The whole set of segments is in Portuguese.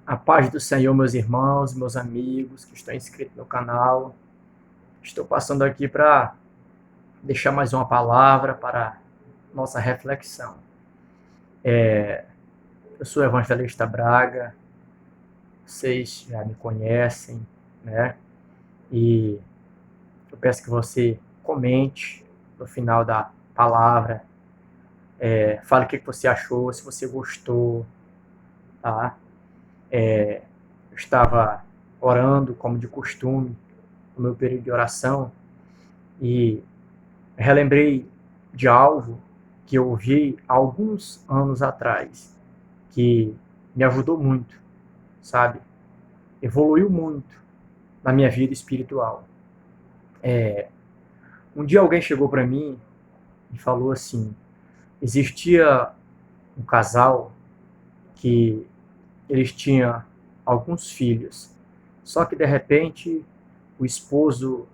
A paz do Senhor, meus irmãos, meus amigos que estão inscritos no canal. Estou passando aqui para deixar mais uma palavra para nossa reflexão. Eu sou o Evangelista Braga, vocês já me conhecem, né? E eu peço que você comente no final da palavra, fale o que você achou, se você gostou, tá? Eu estava orando, como de costume, no meu período de oração, e relembrei de algo que eu ouvi há alguns anos atrás, que me ajudou muito, sabe? Evoluiu muito na minha vida espiritual. Um dia alguém chegou para mim e falou assim: existia um casal que eles tinham alguns filhos, só que de repente o esposo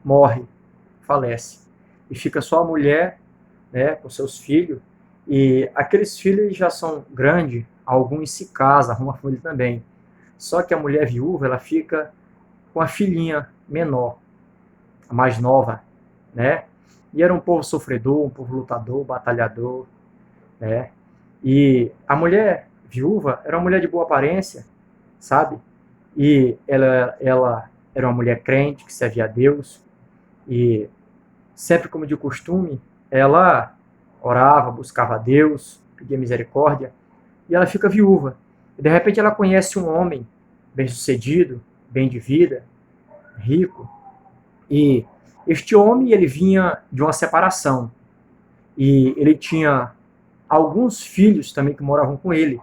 morre, falece, e fica só a mulher, né, com seus filhos, e aqueles filhos já são grandes, alguns se casam, arrumam família também. Só que a mulher viúva, ela fica com a filhinha menor, a mais nova, né? E era um povo sofredor, um povo lutador, batalhador, né? E a mulher viúva era uma mulher de boa aparência, sabe? E ela era uma mulher crente, que servia a Deus, e sempre como de costume, ela orava, buscava a Deus, pedia misericórdia, e ela fica viúva. E de repente ela conhece um homem bem-sucedido, bem de vida, rico, e este homem ele vinha de uma separação, e ele tinha alguns filhos também que moravam com ele.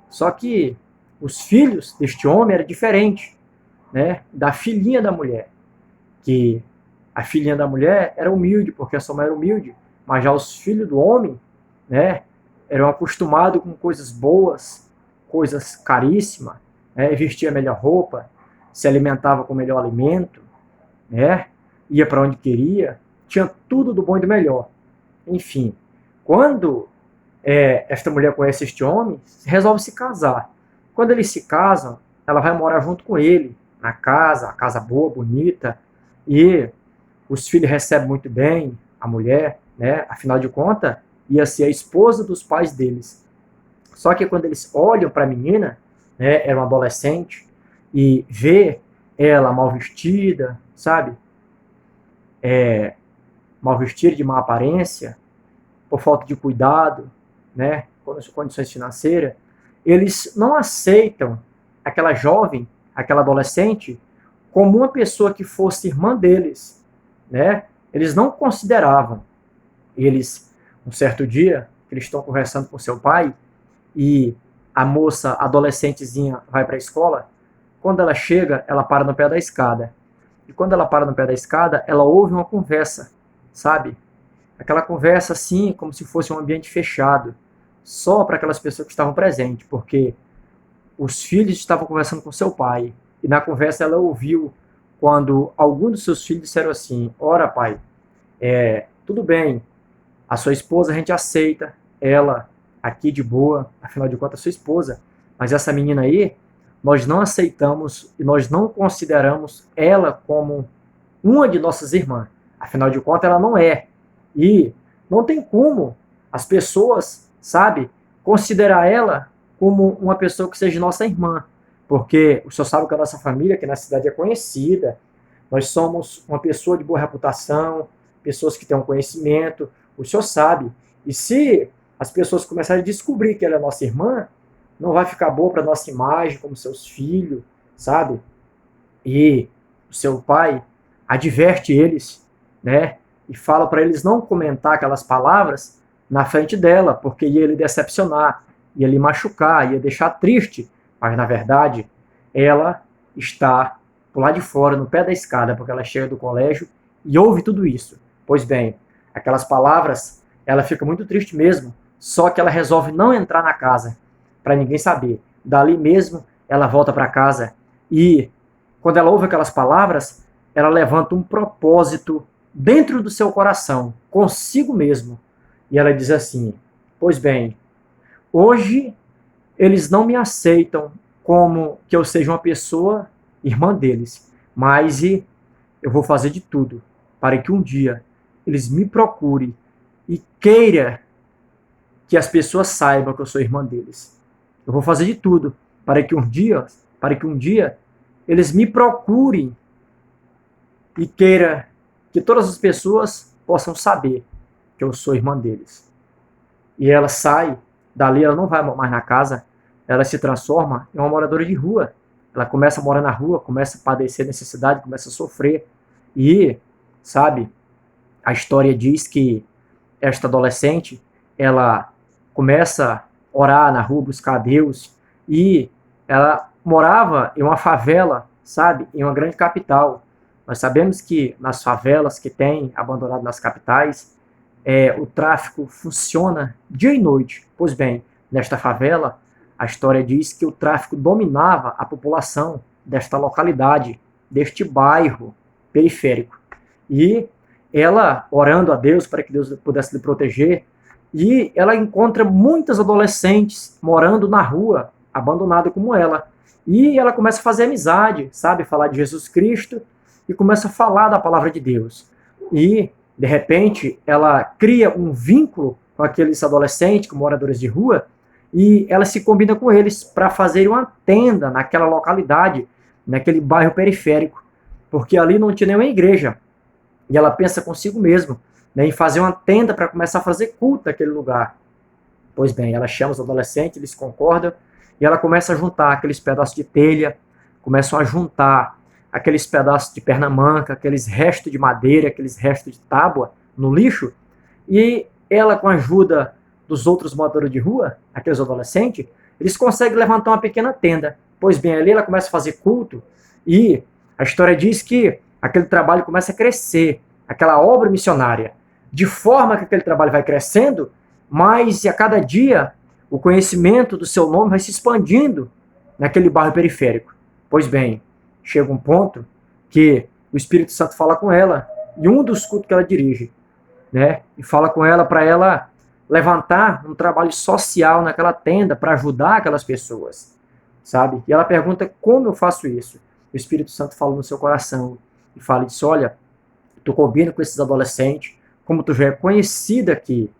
Só que os filhos deste homem eram diferentes, né, da filhinha da mulher, que a filhinha da mulher era humilde, porque a sua mãe era humilde, mas já os filhos do homem, né, eram acostumados com coisas boas, coisas caríssimas, né, vestia melhor roupa, se alimentava com melhor alimento, né, ia para onde queria, tinha tudo do bom e do melhor. Enfim, quando esta mulher conhece este homem, resolve se casar. Quando eles se casam, ela vai morar junto com ele, na casa, a casa boa, bonita, e os filhos recebem muito bem a mulher, né? Afinal de contas, ia ser a esposa dos pais deles. Só que quando eles olham para a menina, né, era uma adolescente, e vê ela mal vestida, sabe? Mal vestida, de má aparência, por falta de cuidado, né, condições financeiras, eles não aceitam aquela jovem, aquela adolescente, como uma pessoa que fosse irmã deles, né? Eles não consideravam. Eles, um certo dia, eles estão conversando com seu pai e a moça adolescentezinha vai para a escola. Quando ela chega, ela para no pé da escada. E quando ela para no pé da escada, ela ouve uma conversa, sabe? Aquela conversa assim, como se fosse um ambiente fechado, só para aquelas pessoas que estavam presentes, porque os filhos estavam conversando com seu pai, e na conversa ela ouviu quando algum dos seus filhos disseram assim: ora pai, tudo bem, a sua esposa a gente aceita, ela aqui de boa, afinal de contas a sua esposa, mas essa menina aí, nós não aceitamos e nós não consideramos ela como uma de nossas irmãs, afinal de contas ela não é. E não tem como as pessoas, sabe, considerar ela como uma pessoa que seja nossa irmã. Porque o senhor sabe que a nossa família aqui na cidade é conhecida, nós somos uma pessoa de boa reputação, pessoas que têm um conhecimento, o senhor sabe. E se as pessoas começarem a descobrir que ela é nossa irmã, não vai ficar boa para a nossa imagem, como seus filhos, sabe? E o seu pai adverte eles, né? E fala para eles não comentar aquelas palavras na frente dela, porque ia lhe decepcionar, ia lhe machucar, ia deixar triste. Mas, na verdade, ela está por lá de fora, no pé da escada, porque ela chega do colégio e ouve tudo isso. Pois bem, aquelas palavras, ela fica muito triste mesmo, só que ela resolve não entrar na casa, para ninguém saber. Dali mesmo, ela volta para casa e, quando ela ouve aquelas palavras, ela levanta um propósito dentro do seu coração, consigo mesmo. E ela diz assim: pois bem, hoje eles não me aceitam como que eu seja uma pessoa irmã deles, mas eu vou fazer de tudo para que um dia eles me procurem e queira que as pessoas saibam que eu sou irmã deles. Eu vou fazer de tudo para que um dia eles me procurem e queira que todas as pessoas possam saber que eu sou irmã deles. E ela sai dali, ela não vai mais na casa, ela se transforma em uma moradora de rua. Ela começa a morar na rua, começa a padecer necessidade, começa a sofrer. E, sabe, a história diz que esta adolescente, ela começa a orar na rua, buscar a Deus, e ela morava em uma favela, sabe, em uma grande capital. Nós sabemos que nas favelas que tem, abandonado nas capitais, o tráfico funciona dia e noite. Pois bem, nesta favela, a história diz que o tráfico dominava a população desta localidade, deste bairro periférico. E ela, orando a Deus para que Deus pudesse lhe proteger, e ela encontra muitas adolescentes morando na rua, abandonada como ela. E ela começa a fazer amizade, sabe, falar de Jesus Cristo, e começa a falar da palavra de Deus. E, de repente, ela cria um vínculo com aqueles adolescentes, com moradores de rua, e ela se combina com eles para fazer uma tenda naquela localidade, naquele bairro periférico, porque ali não tinha nenhuma igreja. E ela pensa consigo mesma, né, em fazer uma tenda para começar a fazer culto naquele lugar. Pois bem, ela chama os adolescentes, eles concordam, e ela começa a juntar aqueles pedaços de telha, começam a juntar aqueles pedaços de perna manca, aqueles restos de madeira, aqueles restos de tábua no lixo, e ela, com a ajuda dos outros moradores de rua, aqueles adolescentes, eles conseguem levantar uma pequena tenda. Pois bem, ali ela começa a fazer culto, e a história diz que aquele trabalho começa a crescer, aquela obra missionária, de forma que aquele trabalho vai crescendo, mas a cada dia o conhecimento do seu nome vai se expandindo naquele bairro periférico. Pois bem, chega um ponto que o Espírito Santo fala com ela, em um dos cultos que ela dirige, né? E fala com ela para ela levantar um trabalho social naquela tenda para ajudar aquelas pessoas, sabe? E ela pergunta: como eu faço isso? O Espírito Santo fala no seu coração e fala: diz, olha, tu combina com esses adolescentes, como tu já é conhecida aqui,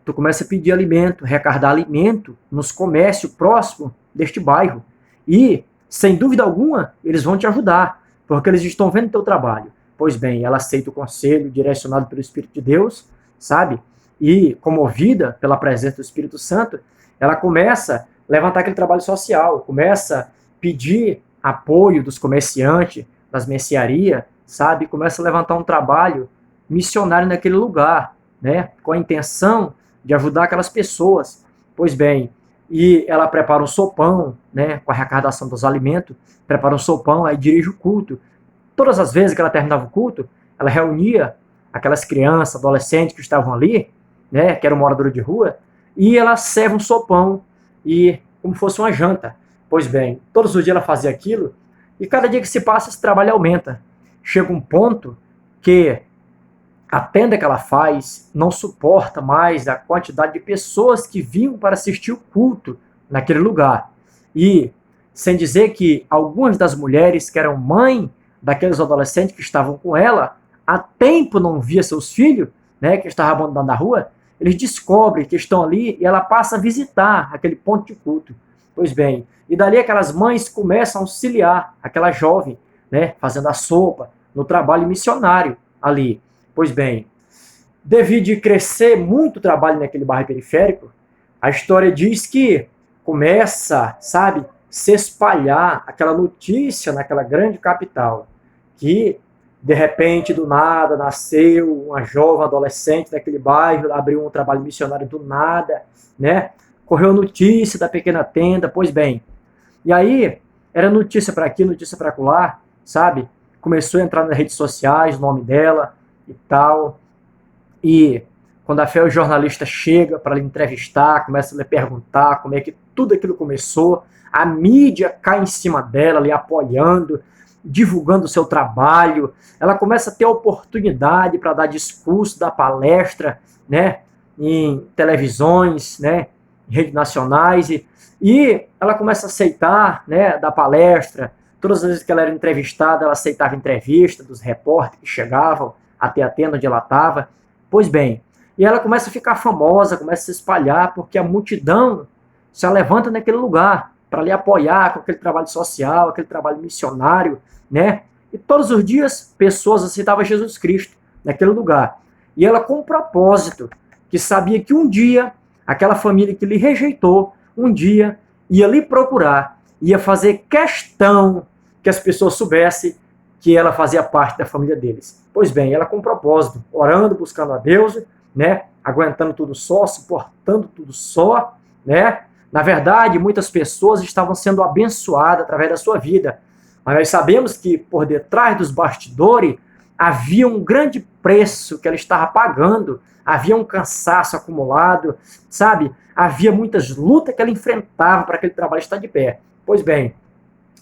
tu começa a pedir alimento, recarregar alimento nos comércios próximos deste bairro. E, sem dúvida alguma, eles vão te ajudar, porque eles estão vendo o teu trabalho. Pois bem, ela aceita o conselho direcionado pelo Espírito de Deus, sabe? E, comovida pela presença do Espírito Santo, ela começa a levantar aquele trabalho social, começa a pedir apoio dos comerciantes, das mercearias, sabe? Começa a levantar um trabalho missionário naquele lugar, né? Com a intenção de ajudar aquelas pessoas. Pois bem, e ela prepara um sopão, né? Com a arrecadação dos alimentos, prepara um sopão, aí dirige o culto. Todas as vezes que ela terminava o culto, ela reunia aquelas crianças, adolescentes que estavam ali, né? Que eram moradores de rua, e ela serve um sopão, e como fosse uma janta. Pois bem, todos os dias ela fazia aquilo, e cada dia que se passa, esse trabalho aumenta. Chega um ponto que a tenda que ela faz não suporta mais a quantidade de pessoas que vinham para assistir o culto naquele lugar. E, sem dizer que algumas das mulheres que eram mãe daqueles adolescentes que estavam com ela, há tempo não via seus filhos, né, que estavam abandonados na rua, eles descobrem que estão ali e ela passa a visitar aquele ponto de culto. Pois bem, e dali aquelas mães começam a auxiliar aquela jovem, né, fazendo a sopa, no trabalho missionário ali. Pois bem, devido a crescer muito o trabalho naquele bairro periférico, a história diz que começa, sabe, se espalhar aquela notícia naquela grande capital, que de repente, do nada, nasceu uma jovem adolescente daquele bairro, abriu um trabalho missionário do nada, né? Correu notícia da pequena tenda, pois bem. E aí, era notícia para aqui, notícia para acolá, sabe? Começou a entrar nas redes sociais, o nome dela e tal. E quando a fé o jornalista chega para lhe entrevistar, começa a lhe perguntar como é que tudo aquilo começou, a mídia cai em cima dela, lhe apoiando, divulgando o seu trabalho, ela começa a ter oportunidade para dar discurso, dar palestra, né, em televisões, né, em redes nacionais, e ela começa a aceitar, né, da palestra. Todas as vezes que ela era entrevistada, ela aceitava entrevista dos repórteres que chegavam até a tenda onde ela estava. Pois bem, e ela começa a ficar famosa, começa a se espalhar, porque a multidão se levanta naquele lugar para lhe apoiar com aquele trabalho social, aquele trabalho missionário, né? E todos os dias pessoas aceitavam Jesus Cristo naquele lugar. E ela com um propósito, que sabia que um dia aquela família que lhe rejeitou, um dia ia lhe procurar, ia fazer questão que as pessoas soubessem que ela fazia parte da família deles. Pois bem, ela com um propósito, orando, buscando a Deus, né? Aguentando tudo só, suportando tudo só, né? Na verdade, muitas pessoas estavam sendo abençoadas através da sua vida. Mas nós sabemos que por detrás dos bastidores havia um grande preço que ela estava pagando, havia um cansaço acumulado, sabe? Havia muitas lutas que ela enfrentava para aquele trabalho estar de pé. Pois bem,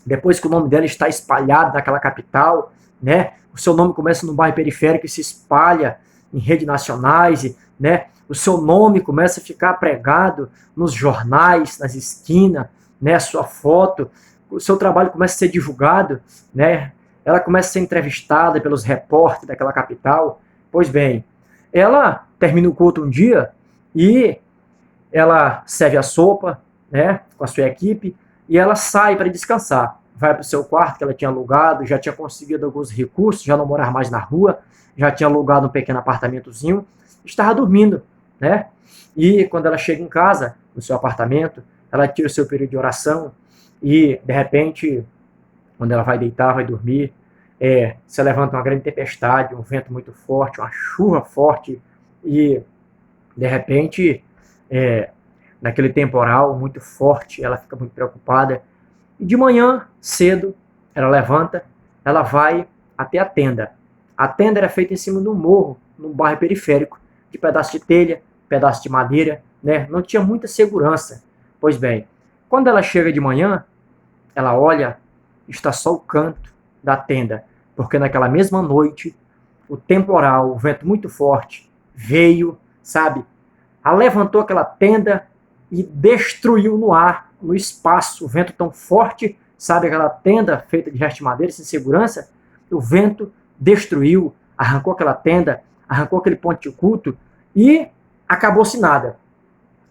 depois que o nome dela está espalhado naquela capital, né? O seu nome começa no bairro periférico e se espalha em redes nacionais, né? O seu nome começa a ficar pregado nos jornais, nas esquinas, né? A sua foto, o seu trabalho começa a ser divulgado, né? Ela começa a ser entrevistada pelos repórteres daquela capital. Pois bem, ela termina o culto um dia e ela serve a sopa, né? Com a sua equipe, e ela sai para descansar. Vai para o seu quarto que ela tinha alugado, já tinha conseguido alguns recursos, já não morava mais na rua, já tinha alugado um pequeno apartamentozinho, estava dormindo, né? E quando ela chega em casa, no seu apartamento, ela tira o seu período de oração e, de repente, quando ela vai deitar, vai dormir, se levanta uma grande tempestade, um vento muito forte, uma chuva forte e, de repente, naquele temporal muito forte, ela fica muito preocupada. E de manhã, cedo, ela levanta, ela vai até a tenda. A tenda era feita em cima de um morro, num bairro periférico, de pedaço de telha, pedaço de madeira, né? Não tinha muita segurança. Pois bem, quando ela chega de manhã, ela olha, está só o canto da tenda, porque naquela mesma noite, o temporal, o vento muito forte, veio, sabe? Ela levantou aquela tenda e destruiu no ar, no espaço, o vento tão forte, sabe aquela tenda feita de resto de madeira, sem segurança? O vento destruiu, arrancou aquela tenda, arrancou aquele ponto de culto e acabou-se nada.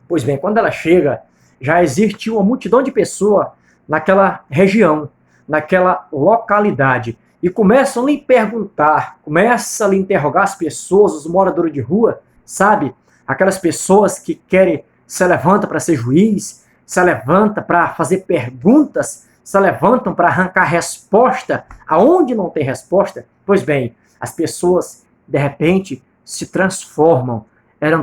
Pois bem, quando ela chega, já existe uma multidão de pessoas naquela região, naquela localidade, e começam a lhe perguntar, começam a lhe interrogar as pessoas, os moradores de rua, sabe? Aquelas pessoas que querem, se levantam para ser juiz, se levantam para fazer perguntas, se levantam para arrancar resposta aonde não tem resposta. Pois bem, as pessoas, de repente, se transformam.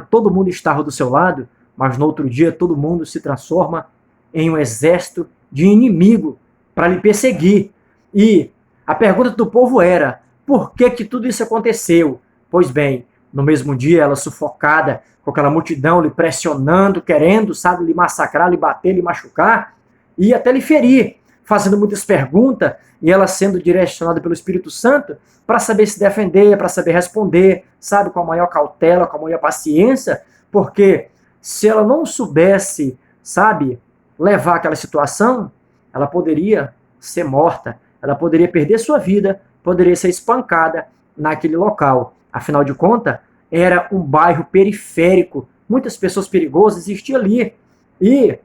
Todo mundo estava do seu lado, mas no outro dia todo mundo se transforma em um exército de inimigo para lhe perseguir. E a pergunta do povo era, por que tudo isso aconteceu? Pois bem, no mesmo dia ela sufocada, com aquela multidão lhe pressionando, querendo, sabe, lhe massacrar, lhe bater, lhe machucar, e até lhe ferir, fazendo muitas perguntas, e ela sendo direcionada pelo Espírito Santo para saber se defender, para saber responder, sabe, com a maior cautela, com a maior paciência, porque se ela não soubesse, sabe, levar aquela situação, ela poderia ser morta, ela poderia perder sua vida, poderia ser espancada naquele local. Afinal de contas, era um bairro periférico, muitas pessoas perigosas existiam ali. E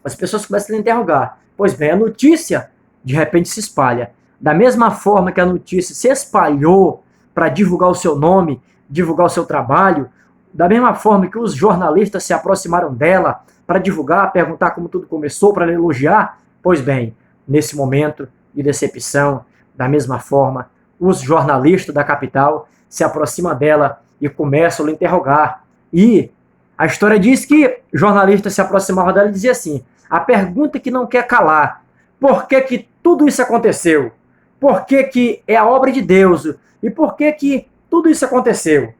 as pessoas começam a interrogar. Pois bem, a notícia de repente se espalha. Da mesma forma que a notícia se espalhou para divulgar o seu nome, divulgar o seu trabalho, da mesma forma que os jornalistas se aproximaram dela para divulgar, perguntar como tudo começou, para elogiar, pois bem, nesse momento de decepção, da mesma forma, os jornalistas da capital se aproximam dela e começam a lhe interrogar. E a história diz que o jornalista se aproximava dela e dizia assim, a pergunta que não quer calar, por que tudo isso aconteceu? Por que é a obra de Deus? E por que tudo isso aconteceu?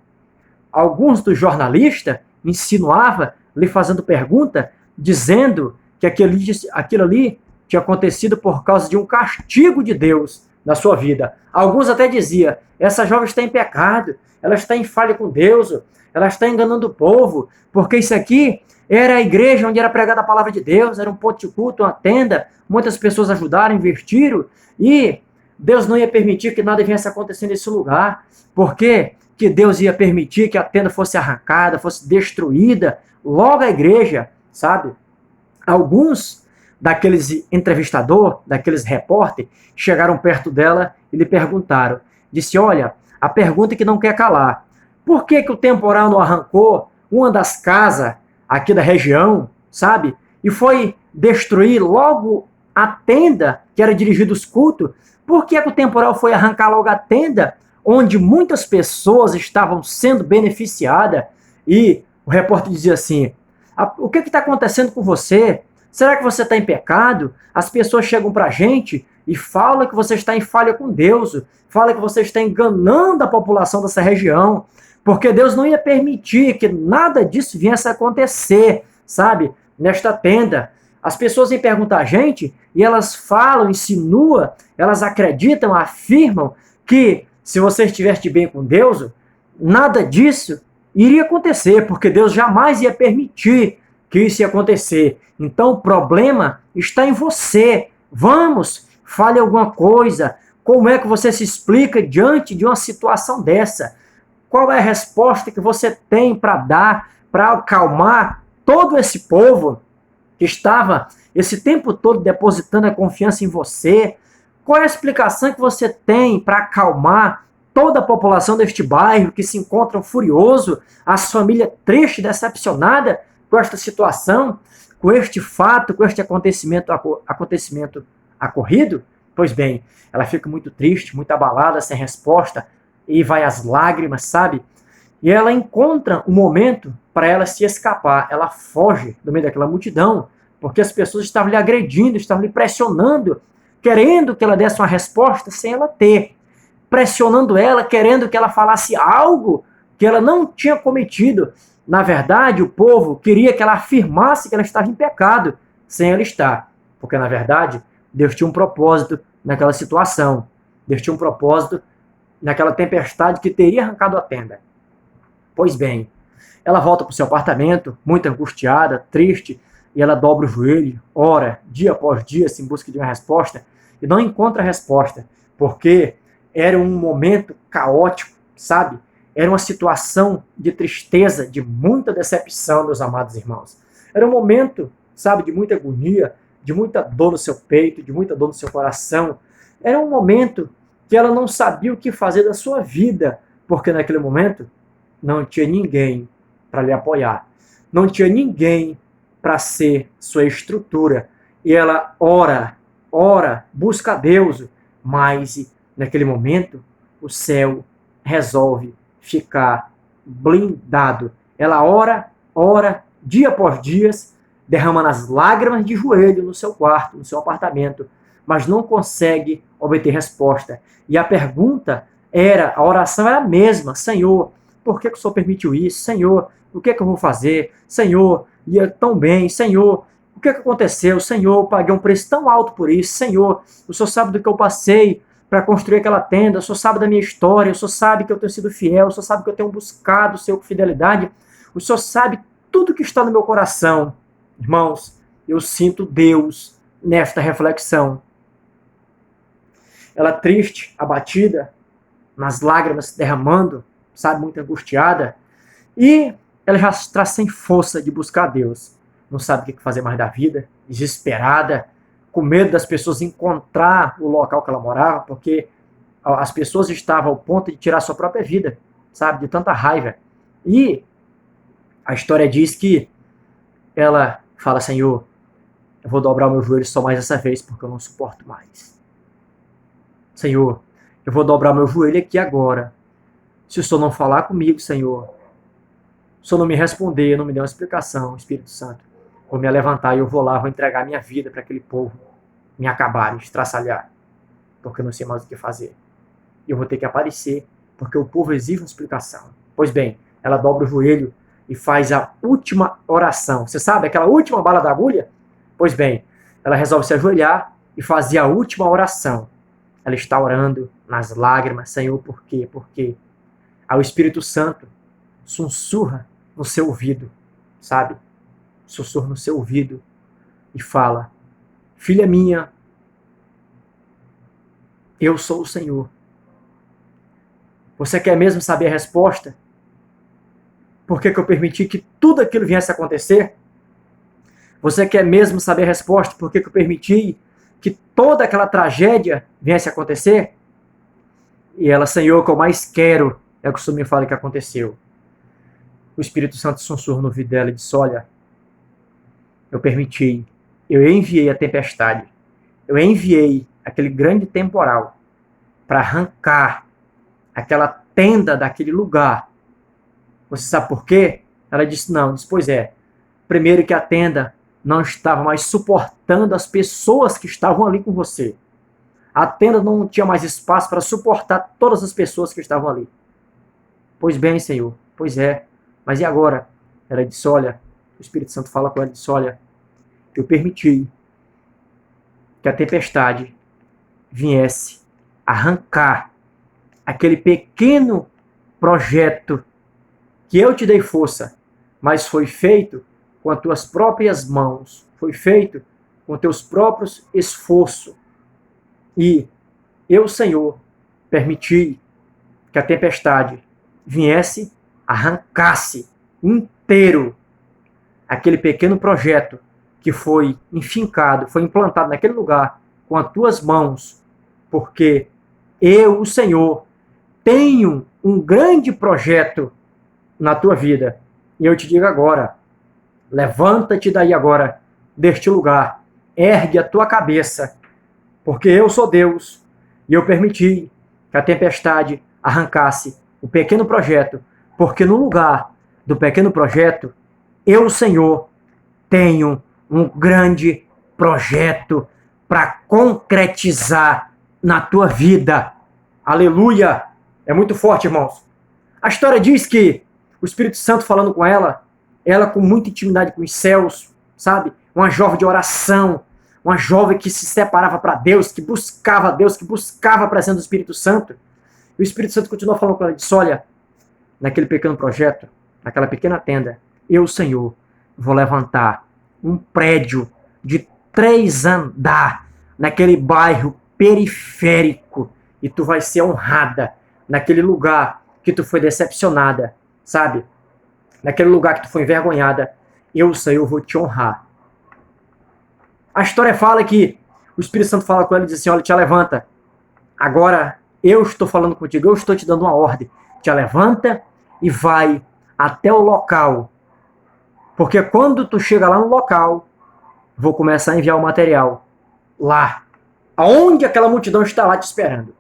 Alguns dos jornalistas insinuavam, lhe fazendo pergunta, dizendo que aquilo ali tinha acontecido por causa de um castigo de Deus na sua vida. Alguns até diziam, essa jovem está em pecado, ela está em falha com Deus, ela está enganando o povo, porque isso aqui Era a igreja onde era pregada a palavra de Deus, era um ponto de culto, uma tenda, muitas pessoas ajudaram, investiram, e Deus não ia permitir que nada viesse acontecer nesse lugar. Por quê? Que Deus ia permitir que a tenda fosse arrancada, fosse destruída, logo a igreja, sabe? Alguns daqueles entrevistadores, daqueles repórteres, chegaram perto dela e lhe perguntaram. Disse, olha, a pergunta que não quer calar. Por que o temporal não arrancou uma das casas aqui da região, sabe? E foi destruir logo a tenda que era dirigida aos cultos? Por que o temporal foi arrancar logo a tenda onde muitas pessoas estavam sendo beneficiadas? E o repórter dizia assim, o que está acontecendo com você? Será que você está em pecado? As pessoas chegam para a gente e falam que você está em falha com Deus, falam que você está enganando a população dessa região, porque Deus não ia permitir que nada disso viesse a acontecer, sabe? Nesta tenda. As pessoas vêm perguntar a gente e elas falam, insinuam, elas acreditam, afirmam que se você estivesse de bem com Deus, nada disso iria acontecer, porque Deus jamais ia permitir que isso ia acontecer. Então o problema está em você. Vamos, fale alguma coisa. Como é que você se explica diante de uma situação dessa? Qual é a resposta que você tem para dar, para acalmar todo esse povo que estava esse tempo todo depositando a confiança em você? Qual é a explicação que você tem para acalmar toda a população deste bairro que se encontra furioso, as famílias tristes, decepcionadas com esta situação, com este fato, com este acontecimento ocorrido? Pois bem, ela fica muito triste, muito abalada, sem resposta, e vai às lágrimas, sabe? E ela encontra um momento para ela se escapar. Ela foge do meio daquela multidão, porque as pessoas estavam lhe agredindo, estavam lhe pressionando, querendo que ela desse uma resposta sem ela ter. Pressionando ela, querendo que ela falasse algo que ela não tinha cometido. Na verdade, o povo queria que ela afirmasse que ela estava em pecado, sem ela estar. Porque, na verdade, Deus tinha um propósito naquela situação. Deus tinha um propósito naquela tempestade que teria arrancado a tenda. Pois bem, ela volta para o seu apartamento, muito angustiada, triste, e ela dobra o joelho, ora, dia após dia, em busca de uma resposta, e não encontra a resposta, porque era um momento caótico, sabe? Era uma situação de tristeza, de muita decepção, meus amados irmãos. Era um momento, sabe, de muita agonia, de muita dor no seu peito, de muita dor no seu coração. Era um momento que ela não sabia o que fazer da sua vida, porque naquele momento não tinha ninguém para lhe apoiar. Não tinha ninguém para ser sua estrutura. E ela ora, busca a Deus, mas naquele momento o céu resolve ficar blindado. Ela ora, dia após dia, derramando as lágrimas de joelho no seu quarto, no seu apartamento, mas não consegue obter resposta. E a pergunta era, a oração era a mesma: Senhor, por que o Senhor permitiu isso? Senhor, o que é que eu vou fazer? Senhor, ia tão bem. Senhor, o que é que aconteceu? Senhor, eu paguei um preço tão alto por isso. Senhor, o Senhor sabe do que eu passei para construir aquela tenda. O Senhor sabe da minha história. O Senhor sabe que eu tenho sido fiel. O Senhor sabe que eu tenho buscado o Senhor com fidelidade. O Senhor sabe tudo que está no meu coração. Irmãos, eu sinto Deus nesta reflexão. Ela triste, abatida, nas lágrimas derramando, sabe, muito angustiada, e ela já está sem força de buscar a Deus. Não sabe o que fazer mais da vida, desesperada, com medo das pessoas encontrar o local que ela morava, porque as pessoas estavam ao ponto de tirar sua própria vida, sabe, de tanta raiva. E a história diz que ela fala: Senhor, eu vou dobrar o meu joelho só mais essa vez, porque eu não suporto mais. Senhor, eu vou dobrar meu joelho aqui agora. Se o Senhor não falar comigo, Senhor, se o Senhor não me responder, não me der uma explicação, Espírito Santo, vou me levantar e eu vou lá, vou entregar minha vida para aquele povo me acabar, estraçalhar, porque eu não sei mais o que fazer. Eu vou ter que aparecer, porque o povo exige uma explicação. Pois bem, ela dobra o joelho e faz a última oração. Você sabe, aquela última bala da agulha? Pois bem, ela resolve se ajoelhar e fazer a última oração. Ela está orando nas lágrimas: Senhor, por quê? Por quê? Aí o Espírito Santo sussurra no seu ouvido, sabe? sussurra no seu ouvido e fala: filha minha, eu sou o Senhor. Você quer mesmo saber a resposta? Por que eu permiti que tudo aquilo viesse a acontecer? Você quer mesmo saber a resposta? Por que eu permiti que toda aquela tragédia viesse a acontecer? E ela: Senhor, o que eu mais quero é o que o Senhor me fala que aconteceu. O Espírito Santo sussurrou no ouvido dela e disse: olha, eu permiti, eu enviei a tempestade, eu enviei aquele grande temporal para arrancar aquela tenda daquele lugar. Você sabe por quê? Ela disse: não. Disse: pois é. Primeiro que a tenda não estava mais suportando as pessoas que estavam ali com você. A tenda não tinha mais espaço para suportar todas as pessoas que estavam ali. Pois bem, Senhor. Pois é. Mas e agora? Ela disse: olha, o Espírito Santo fala com ela e disse: olha, eu permiti que a tempestade viesse arrancar aquele pequeno projeto que eu te dei força, mas foi feito com as tuas próprias mãos, foi feito com teus próprios esforços. E eu, Senhor, permiti que a tempestade viesse, arrancasse inteiro aquele pequeno projeto que foi enfincado, foi implantado naquele lugar com as tuas mãos, porque eu, o Senhor, tenho um grande projeto na tua vida. E eu te digo agora, levanta-te daí agora, deste lugar, ergue a tua cabeça, porque eu sou Deus, e eu permiti que a tempestade arrancasse o pequeno projeto, porque no lugar do pequeno projeto, eu, Senhor, tenho um grande projeto para concretizar na tua vida. Aleluia! É muito forte, irmãos. A história diz que o Espírito Santo falando com ela com muita intimidade com os céus, sabe? Uma jovem de oração, uma jovem que se separava para Deus, que buscava Deus, que buscava a presença do Espírito Santo. E o Espírito Santo continuou falando com ela, disse: olha, naquele pequeno projeto, naquela pequena tenda, eu, Senhor, vou levantar um prédio de 3 andares naquele bairro periférico, e tu vai ser honrada naquele lugar que tu foi decepcionada, sabe? Naquele lugar que tu foi envergonhada, eu, Senhor, vou te honrar. A história fala que o Espírito Santo fala com ela e diz assim: olha, te levanta. Agora eu estou falando contigo, eu estou te dando uma ordem. Te levanta e vai até o local. Porque quando tu chega lá no local, vou começar a enviar o material. Lá. Aonde aquela multidão está lá te esperando.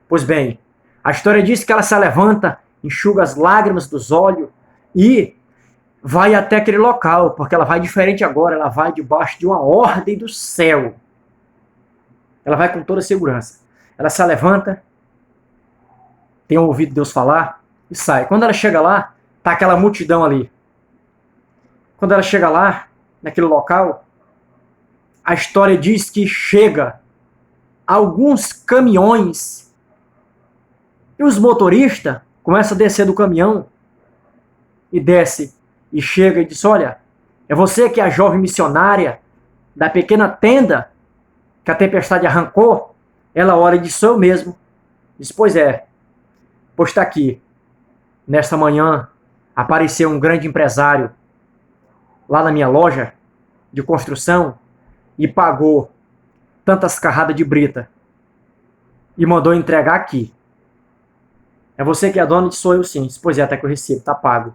Pois bem, a história diz que ela se levanta, enxuga as lágrimas dos olhos e vai até aquele local, porque ela vai diferente agora, ela vai debaixo de uma ordem do céu. Ela vai com toda segurança. Ela se levanta, tem ouvido Deus falar e sai. Quando ela chega lá, tá aquela multidão ali. Quando ela chega lá, naquele local, a história diz que chega alguns caminhões e os motoristas começam a descer do caminhão e desce e chega e diz: olha, é você que é a jovem missionária da pequena tenda que a tempestade arrancou? Ela olha e diz: sou eu mesmo. Diz: pois é, pois está aqui. Nesta manhã apareceu um grande empresário lá na minha loja de construção e pagou tantas carradas de brita e mandou entregar aqui. É você que é dona? Diz: sou eu sim. Diz: pois é, até que eu recebo, tá pago.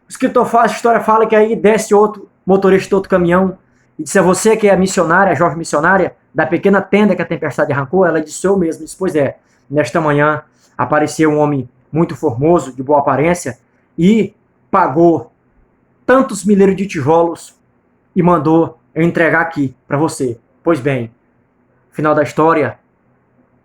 O escritor fala, a história fala que aí desce outro motorista do outro caminhão e disse: é você que é a missionária, a jovem missionária da pequena tenda que a tempestade arrancou? Ela disse: sou eu mesmo. Diz: pois é, nesta manhã apareceu um homem muito formoso, de boa aparência, e pagou tantos milheiros de tijolos e mandou eu entregar aqui para você. Pois bem, final da história,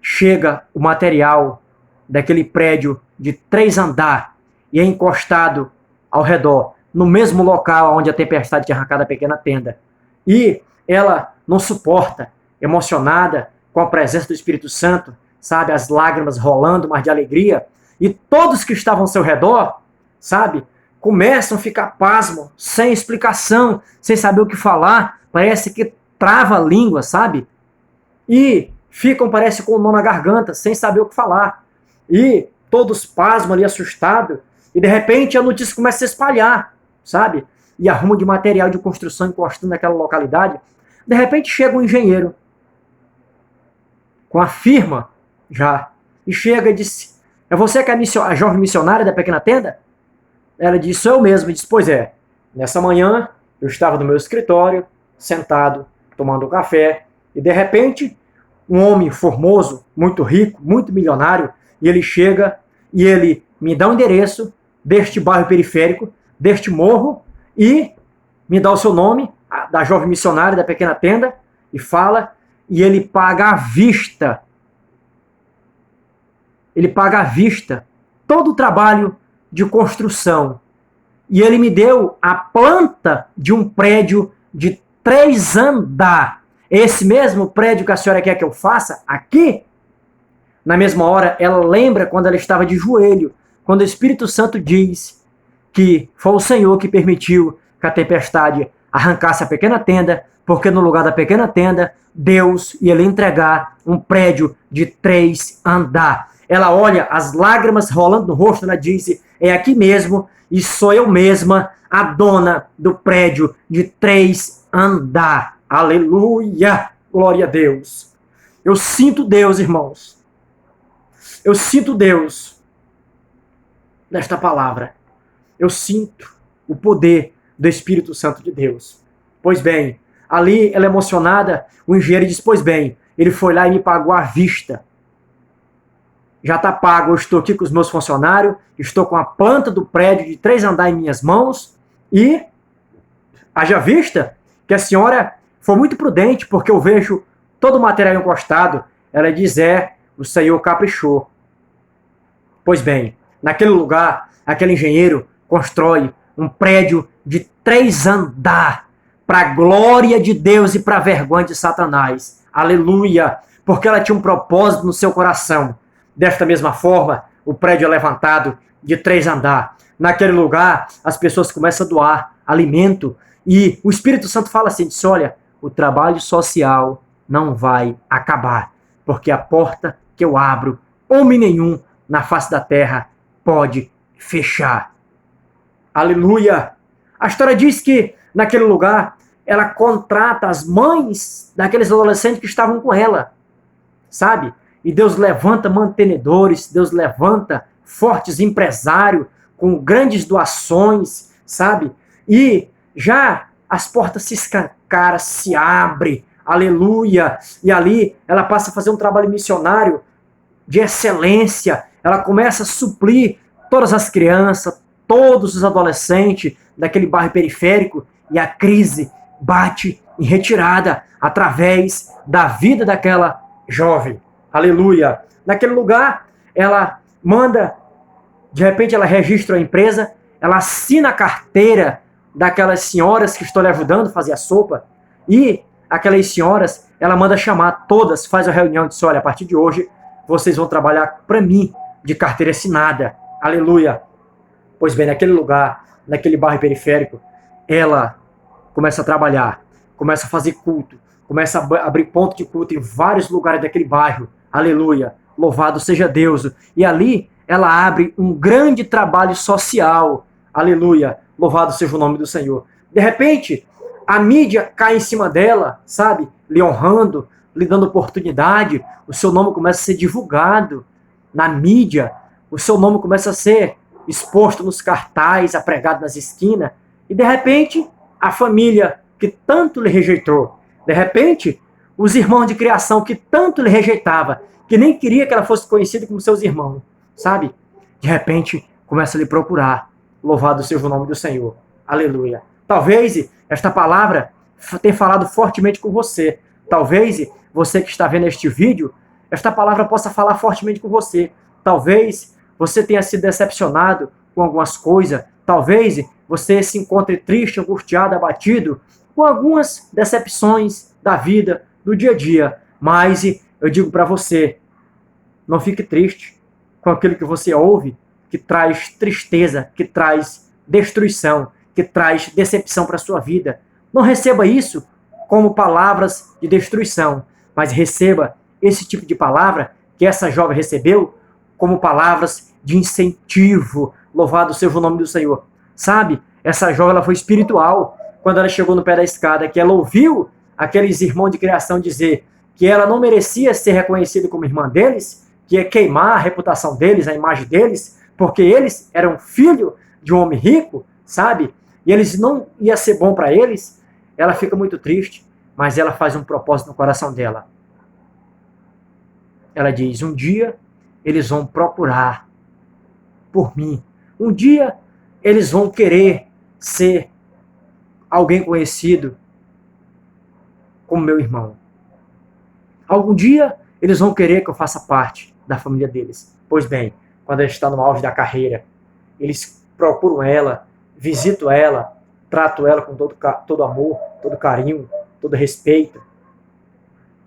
chega o material daquele prédio de 3 andares e é encostado ao redor, no mesmo local onde a tempestade tinha arrancado a pequena tenda. E ela não suporta, emocionada com a presença do Espírito Santo, sabe, as lágrimas rolando, mas de alegria, e todos que estavam ao seu redor, sabe, começam a ficar pasmos, sem explicação, sem saber o que falar, parece que trava a língua, sabe? E ficam, parece, com o nó na garganta, sem saber o que falar. E todos pasmam ali, assustados, e de repente a notícia começa a se espalhar, sabe? E arruma de material de construção encostando naquela localidade. De repente chega um engenheiro, com a firma já, e chega e diz: é você que é a jovem missionária da pequena tenda? Ela disse: sou eu mesmo. E disse: pois é, nessa manhã eu estava no meu escritório, sentado, tomando um café, e de repente um homem formoso, muito rico, muito milionário, e ele chega e ele me dá o endereço deste bairro periférico, deste morro, e me dá o seu nome, da jovem missionária da pequena tenda, e fala, e ele paga à vista. Ele paga à vista todo o trabalho de construção. E ele me deu a planta de um prédio de 3 andares. Esse mesmo prédio que a senhora quer que eu faça aqui? Na mesma hora, ela lembra quando ela estava de joelho, quando o Espírito Santo diz que foi o Senhor que permitiu que a tempestade arrancasse a pequena tenda, porque no lugar da pequena tenda, Deus ia lhe entregar um prédio de 3 andares. Ela olha, as lágrimas rolando no rosto, ela diz: é aqui mesmo, e sou eu mesma a dona do prédio de 3 andares. Aleluia! Glória a Deus. Eu sinto Deus, irmãos. Eu sinto Deus nesta palavra. Eu sinto o poder do Espírito Santo de Deus. Pois bem, ali ela emocionada, o engenheiro diz: pois bem, ele foi lá e me pagou à vista. Já está pago, eu estou aqui com os meus funcionários, estou com a planta do prédio de 3 andares em minhas mãos, e haja vista que a senhora foi muito prudente, porque eu vejo todo o material encostado. Ela diz: é, o Senhor caprichou. Pois bem, naquele lugar, aquele engenheiro constrói um prédio de 3 andares, para a glória de Deus e para a vergonha de Satanás. Aleluia! Porque ela tinha um propósito no seu coração. Desta mesma forma, o prédio é levantado de 3 andares. Naquele lugar, as pessoas começam a doar alimento. E o Espírito Santo fala assim, diz: olha, o trabalho social não vai acabar. Porque a porta que eu abro, homem nenhum na face da terra pode fechar. Aleluia! A história diz que, naquele lugar, ela contrata as mães daqueles adolescentes que estavam com ela. Sabe? E Deus levanta mantenedores, Deus levanta fortes empresários com grandes doações, sabe? E já as portas se escancaram, se abrem, aleluia! E ali ela passa a fazer um trabalho missionário de excelência. Ela começa a suprir todas as crianças, todos os adolescentes daquele bairro periférico, e a crise bate em retirada através da vida daquela jovem. Aleluia! Naquele lugar, ela manda, de repente ela registra a empresa, ela assina a carteira daquelas senhoras que estão lhe ajudando a fazer a sopa, e aquelas senhoras, ela manda chamar todas, faz a reunião e diz: olha, a partir de hoje, vocês vão trabalhar para mim, de carteira assinada. Aleluia! Pois bem, naquele lugar, naquele bairro periférico, ela começa a trabalhar, começa a fazer culto, começa a abrir ponto de culto em vários lugares daquele bairro. Aleluia! Louvado seja Deus! E ali ela abre um grande trabalho social. Aleluia! Louvado seja o nome do Senhor. De repente, a mídia cai em cima dela, sabe? Lhe honrando, lhe dando oportunidade. O seu nome começa a ser divulgado na mídia. O seu nome começa a ser exposto nos cartazes, apregado nas esquinas. E de repente, a família que tanto lhe rejeitou, de repente, os irmãos de criação que tanto lhe rejeitava, que nem queria que ela fosse conhecida como seus irmãos, sabe? De repente, começa a lhe procurar. Louvado seja o nome do Senhor. Aleluia. Talvez esta palavra tenha falado fortemente com você. Talvez você que está vendo este vídeo, esta palavra possa falar fortemente com você. Talvez você tenha sido decepcionado com algumas coisas. Talvez você se encontre triste, angustiado, abatido com algumas decepções da vida, do dia a dia. Mas eu digo para você, não fique triste com aquilo que você ouve, que traz tristeza, que traz destruição, que traz decepção para a sua vida. Não receba isso como palavras de destruição, mas receba esse tipo de palavra que essa jovem recebeu como palavras de incentivo. Louvado seja o nome do Senhor. Sabe, essa jovem ela foi espiritual quando ela chegou no pé da escada, que ela ouviu aqueles irmãos de criação dizer que ela não merecia ser reconhecida como irmã deles, que ia queimar a reputação deles, a imagem deles, porque eles eram filho de um homem rico, sabe? E eles não ia ser bom para eles. Ela fica muito triste, mas ela faz um propósito no coração dela. Ela diz: um dia eles vão procurar por mim. Um dia eles vão querer ser alguém conhecido como meu irmão. Algum dia eles vão querer que eu faça parte da família deles. Pois bem, quando ela está no auge da carreira, eles procuram ela, visitam ela, tratam ela com todo amor, todo carinho, todo respeito.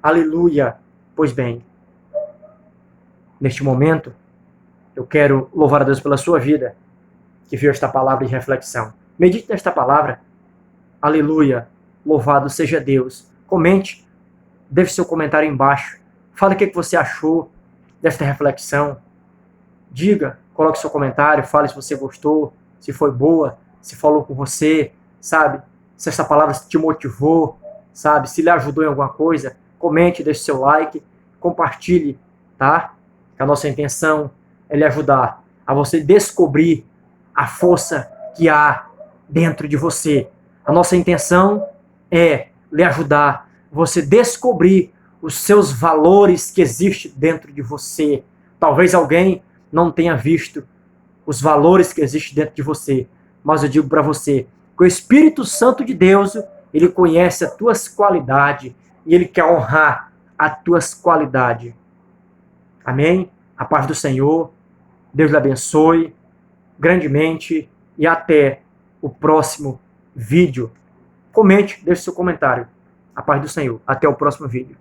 Aleluia! Pois bem, neste momento, eu quero louvar a Deus pela sua vida, que viu esta palavra de reflexão. Medite nesta palavra. Aleluia! Louvado seja Deus. Comente, deixe seu comentário embaixo. Fale o que você achou desta reflexão. Diga, coloque seu comentário, fale se você gostou, se foi boa, se falou com você, sabe? Se essa palavra te motivou, sabe? Se lhe ajudou em alguma coisa. Comente, deixe seu like, compartilhe, tá? Que a nossa intenção é lhe ajudar a você descobrir a força que há dentro de você. A nossa intenção é lhe ajudar a você descobrir os seus valores que existem dentro de você. Talvez alguém não tenha visto os valores que existem dentro de você, mas eu digo para você que o Espírito Santo de Deus, ele conhece as tuas qualidades e ele quer honrar as tuas qualidades. Amém? A paz do Senhor, Deus lhe abençoe grandemente e até o próximo vídeo. Comente, deixe seu comentário. A paz do Senhor. Até o próximo vídeo.